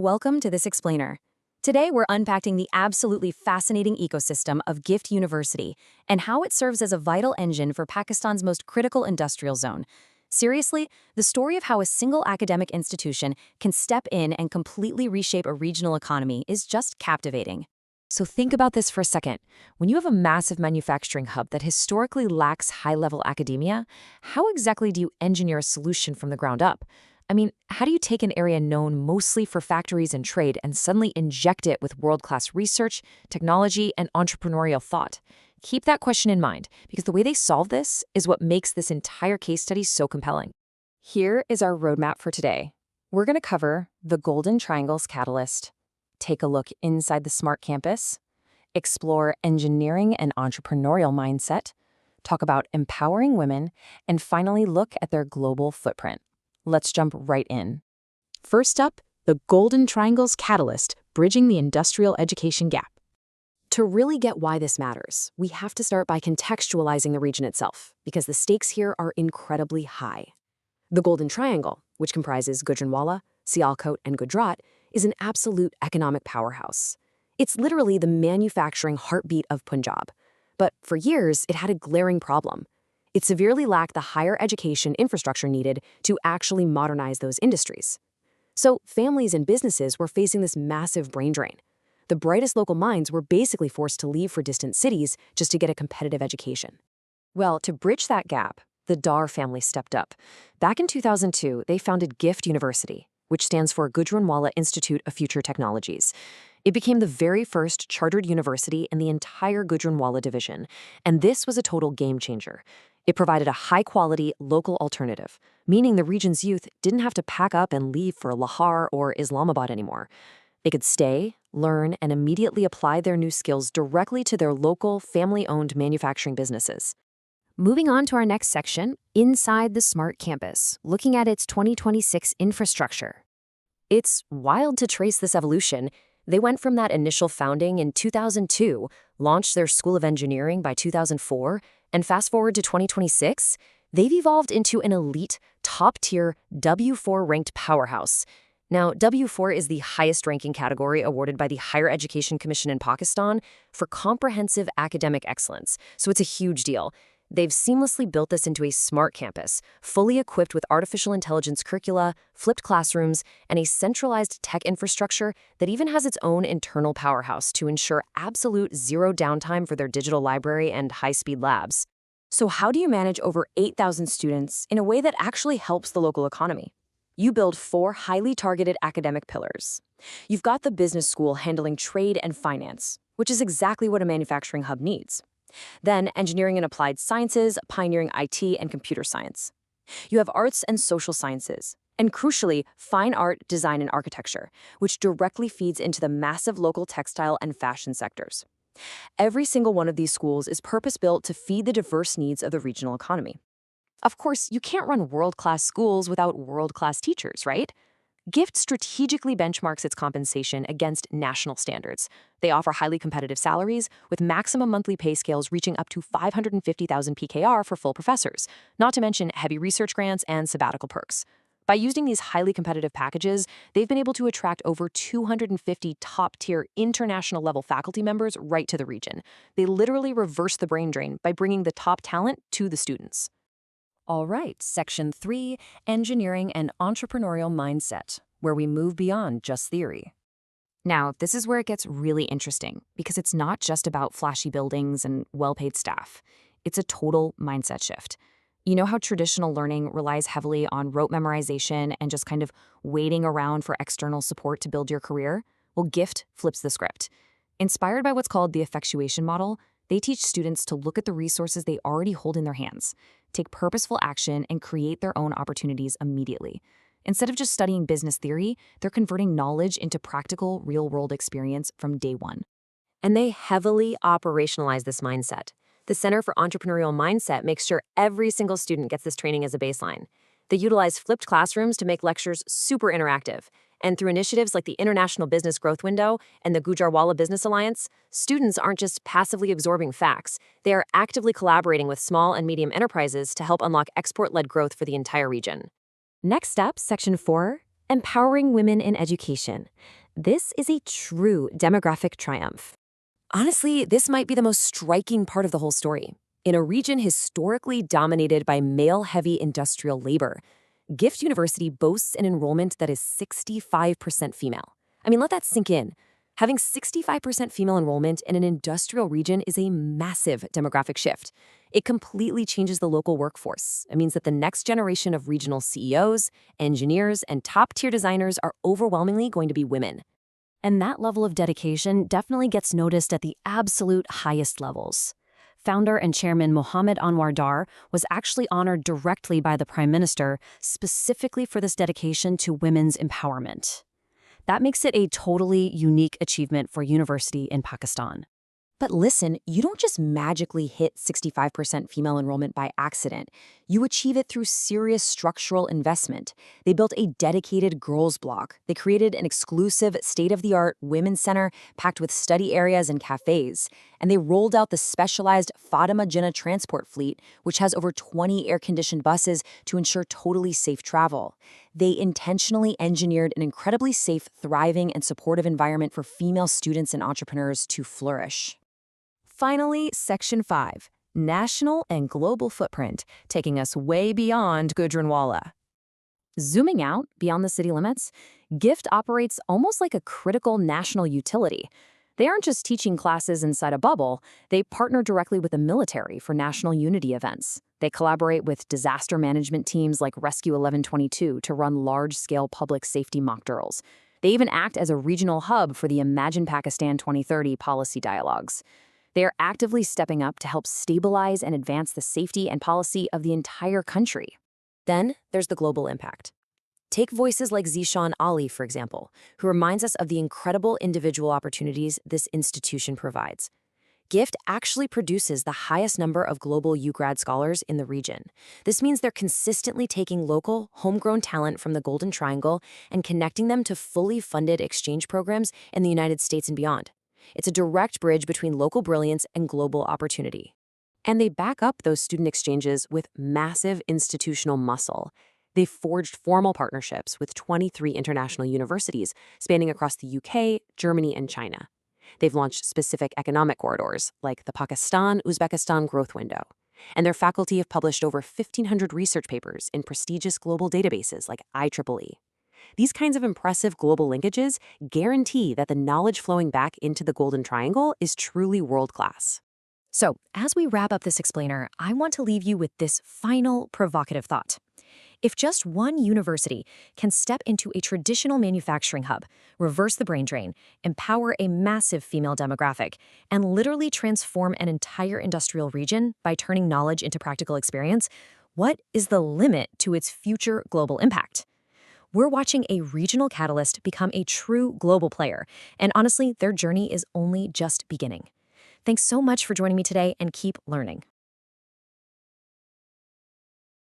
Welcome to this explainer. Today we're unpacking the absolutely fascinating ecosystem of GIFT University and how it serves as a vital engine for Pakistan's most critical industrial zone. Seriously, the story of how a single academic institution can step in and completely reshape a regional economy is just captivating. So think about this for a second. When you have a massive manufacturing hub that historically lacks high-level academia, how exactly do you engineer a solution from the ground up? I mean, how do you take an area known mostly for factories and trade and suddenly inject it with world-class research, technology, and entrepreneurial thought? Keep that question in mind, because the way they solve this is what makes this entire case study so compelling. Here is our roadmap for today. We're going to cover the Golden Triangle's catalyst, take a look inside the smart campus, explore engineering and entrepreneurial mindset, talk about empowering women, and finally look at their global footprint. Let's jump right in. First up, the Golden Triangle's catalyst, bridging the industrial education gap. To really get why this matters, we have to start by contextualizing the region itself, because the stakes here are incredibly high. The Golden Triangle, which comprises Gujranwala, Sialkot, and Gujarat, is an absolute economic powerhouse. It's literally the manufacturing heartbeat of Punjab. But for years, it had a glaring problem. It severely lacked the higher education infrastructure needed to actually modernize those industries. So families and businesses were facing this massive brain drain. The brightest local minds were basically forced to leave for distant cities just to get a competitive education. Well, to bridge that gap, the Dar family stepped up. Back in 2002, they founded GIFT University, which stands for Gujranwala Institute of Future Technologies. It became the very first chartered university in the entire Gujranwala division, and this was a total game changer. It provided a high-quality, local alternative, meaning the region's youth didn't have to pack up and leave for Lahore or Islamabad anymore. They could stay, learn, and immediately apply their new skills directly to their local, family-owned manufacturing businesses. Moving on to our next section, inside the smart campus, looking at its 2026 infrastructure. It's wild to trace this evolution. They went from that initial founding in 2002, launched their School of Engineering by 2004, and fast forward to 2026, they've evolved into an elite, top-tier W4 ranked powerhouse. Now, W4 is the highest ranking category awarded by the Higher Education Commission in Pakistan for comprehensive academic excellence, so it's a huge deal. They've seamlessly built this into a smart campus, fully equipped with artificial intelligence curricula, flipped classrooms, and a centralized tech infrastructure that even has its own internal powerhouse to ensure absolute zero downtime for their digital library and high-speed labs. So how do you manage over 8,000 students in a way that actually helps the local economy? You build 4 highly targeted academic pillars. You've got the business school handling trade and finance, which is exactly what a manufacturing hub needs. Then engineering and applied sciences, pioneering IT and computer science. You have arts and social sciences, and crucially, fine art, design, and architecture, which directly feeds into the massive local textile and fashion sectors. Every single one of these schools is purpose-built to feed the diverse needs of the regional economy. Of course, you can't run world-class schools without world-class teachers, right? GIFT strategically benchmarks its compensation against national standards. They offer highly competitive salaries, with maximum monthly pay scales reaching up to 550,000 PKR for full professors, not to mention heavy research grants and sabbatical perks. By using these highly competitive packages, they've been able to attract over 250 top-tier international-level faculty members right to the region. They literally reverse the brain drain by bringing the top talent to the students. All right, Section 3, Engineering and Entrepreneurial Mindset, where we move beyond just theory. Now, this is where it gets really interesting, because it's not just about flashy buildings and well-paid staff. It's a total mindset shift. You know how traditional learning relies heavily on rote memorization and just kind of waiting around for external support to build your career? Well, GIFT flips the script. Inspired by what's called the effectuation model, they teach students to look at the resources they already hold in their hands, take purposeful action, and create their own opportunities immediately. Instead of just studying business theory, they're converting knowledge into practical, real-world experience from day one. And they heavily operationalize this mindset. The Center for Entrepreneurial Mindset makes sure every single student gets this training as a baseline. They utilize flipped classrooms to make lectures super interactive. And through initiatives like the International Business Growth Window and the Gujranwala Business Alliance, students aren't just passively absorbing facts. They are actively collaborating with small and medium enterprises to help unlock export-led growth for the entire region. Next up, Section 4, Empowering women in education. This is a true demographic triumph. Honestly, this might be the most striking part of the whole story. In a region historically dominated by male-heavy industrial labor, Gift University boasts an enrollment that is 65% female. I mean, let that sink in. Having 65% female enrollment in an industrial region is a massive demographic shift. It completely changes the local workforce. It means that the next generation of regional CEOs, engineers, and top-tier designers are overwhelmingly going to be women. And that level of dedication definitely gets noticed at the absolute highest levels. Founder and chairman Mohammed Anwar Dar was actually honored directly by the Prime Minister specifically for this dedication to women's empowerment. That makes it a totally unique achievement for university in Pakistan. But listen, you don't just magically hit 65% female enrollment by accident. You achieve it through serious structural investment. They built a dedicated girls' block. They created an exclusive, state-of-the-art women's center packed with study areas and cafes. And they rolled out the specialized Fatima Jinnah transport fleet, which has over 20 air-conditioned buses to ensure totally safe travel. They intentionally engineered an incredibly safe, thriving, and supportive environment for female students and entrepreneurs to flourish. Finally, Section 5, National and Global Footprint, taking us way beyond Gujranwala. Zooming out beyond the city limits, GIFT operates almost like a critical national utility. They aren't just teaching classes inside a bubble, they partner directly with the military for national unity events. They collaborate with disaster management teams like Rescue 1122 to run large-scale public safety mock drills. They even act as a regional hub for the Imagine Pakistan 2030 policy dialogues. They are actively stepping up to help stabilize and advance the safety and policy of the entire country. Then there's the global impact. Take voices like Zishan Ali, for example, who reminds us of the incredible individual opportunities this institution provides. GIFT actually produces the highest number of global UGrad scholars in the region. This means they're consistently taking local, homegrown talent from the Golden Triangle and connecting them to fully funded exchange programs in the United States and beyond. It's a direct bridge between local brilliance and global opportunity. And they back up those student exchanges with massive institutional muscle. They've forged formal partnerships with 23 international universities spanning across the UK, Germany, and China. They've launched specific economic corridors like the Pakistan-Uzbekistan Growth Window. And their faculty have published over 1,500 research papers in prestigious global databases like IEEE. These kinds of impressive global linkages guarantee that the knowledge flowing back into the Golden Triangle is truly world-class. So, as we wrap up this explainer, I want to leave you with this final provocative thought. If just one university can step into a traditional manufacturing hub, reverse the brain drain, empower a massive female demographic, and literally transform an entire industrial region by turning knowledge into practical experience, what is the limit to its future global impact? We're watching a regional catalyst become a true global player, and honestly, their journey is only just beginning. Thanks so much for joining me today, and keep learning.